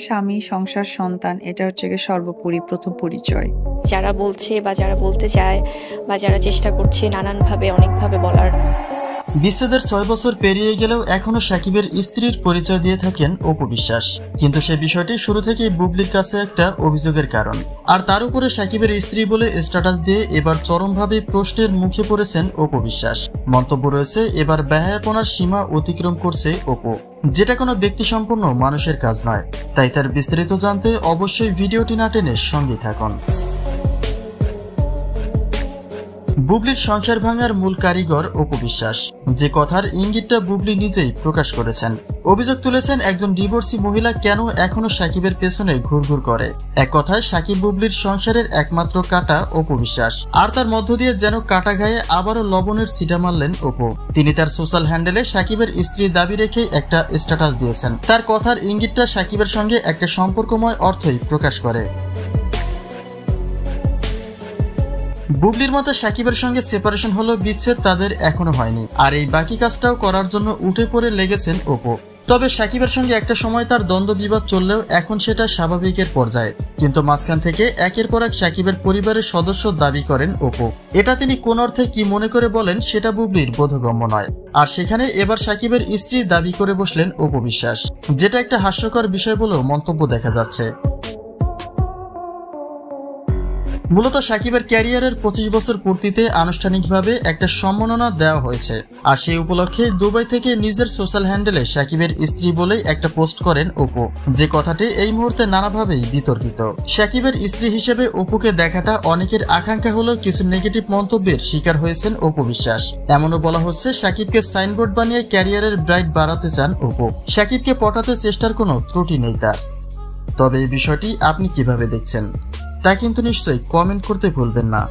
স্বামী, সংসার, সন্তান এটা হচ্ছে গিয়ে সর্বোপরি প্রথম পরিচয়। যারা বলছে বা যারা বলতে চায় বা যারা চেষ্টা করছে নানানভাবে অনেকভাবে বলার। বিচ্ছেদের ৬ বছর পেরিয়ে গেলেও এখনো সাকিবের স্ত্রীর পরিচয় দিয়ে থাকেন অপু বিশ্বাস, কিন্তু সে বিষয়টি শুরু থেকেই বুবলির কাছে একটা অভিযোগের কারণ। আর তার উপরে সাকিবের স্ত্রী বলে স্ট্যাটাস দিয়ে এবার চরমভাবে প্রশ্নের মুখে পড়েছেন অপু বিশ্বাস। মন্তব্য রয়েছে, এবার বেহায়াপনার সীমা অতিক্রম করছে অপু, যেটা কোনো ব্যক্তিসম্পন্ন মানুষের কাজ নয়। তাই তার বিস্তারিত জানতে অবশ্যই ভিডিওটি না টেনে সঙ্গে থাকুন। বুবলির সংসার ভাঙার মূল কারিগর অপু বিশ্বাস, যে কথার ইঙ্গিতটা বুবলি নিজেই প্রকাশ করেছেন। অভিযোগ তুলেছেন একজন ডিভোর্সি মহিলা কেন এখনো সাকিবের পেছনে ঘুরঘুর করে। এক কথায় সাকিব বুবলির সংসারের একমাত্র কাঁটা অপু বিশ্বাস, আর তার মধ্য দিয়ে যেন কাটা গায়ে আবারও লবণের ছিটা মারলেন অপু। তিনি তার সোশ্যাল হ্যান্ডেলে সাকিবের স্ত্রীর দাবি রেখে একটা স্ট্যাটাস দিয়েছেন। তার কথার ইঙ্গিতটা সাকিবের সঙ্গে একটা সম্পর্কময় অর্থই প্রকাশ করে। বুবলির মতো সাকিবের সঙ্গে সেপারেশন হলো, বিচ্ছেদ তাদের এখনো হয়নি, আর এই বাকি কাজটাও করার জন্য উঠে পড়ে লেগেছেন অপু। তবে সাকিবের সঙ্গে একটা সময় তার দ্বন্দ্ব বিবাদ চললেও এখন সেটা স্বাভাবিকের পর্যায়ে। কিন্তু মাঝখান থেকে একের পর এক সাকিবের পরিবারের সদস্য দাবি করেন অপু। এটা তিনি কোন অর্থে কি মনে করে বলেন সেটা বুবলির বোধগম্য নয়। আর সেখানে এবার সাকিবের স্ত্রী দাবি করে বসলেন অপু বিশ্বাস, যেটা একটা হাস্যকর বিষয় বলেও মন্তব্য দেখা যাচ্ছে। মূলত সাকিবের ক্যারিয়ারের 25 বছর পূর্তিতে আনুষ্ঠানিকভাবে একটা সম্মাননা দেওয়া হয়েছে, আর সেই উপলক্ষে দুবাই থেকে নিজের সোশ্যাল হ্যান্ডেলে সাকিবের স্ত্রী বলেই একটা পোস্ট করেন অপু, যে কথাটি এই মুহূর্তে নানাভাবেই বিতর্কিত। সাকিবের স্ত্রী হিসেবে অপুকে দেখাটা অনেকের আকাঙ্ক্ষা হলেও কিছু নেগেটিভ মন্তব্যের শিকার হয়েছেন অপু বিশ্বাস। এমনও বলা হচ্ছে সাকিবকে সাইনবোর্ড বানিয়ে ক্যারিয়ারের ব্রাইট বাড়াতে চান অপু। সাকিবকে পটাতে চেষ্টার কোনো ত্রুটি নেই তার। তবে এই বিষয়টি আপনি কিভাবে দেখছেন তা কিন্তু নিশ্চয়ই কমেন্ট করতে ভুলবেন না।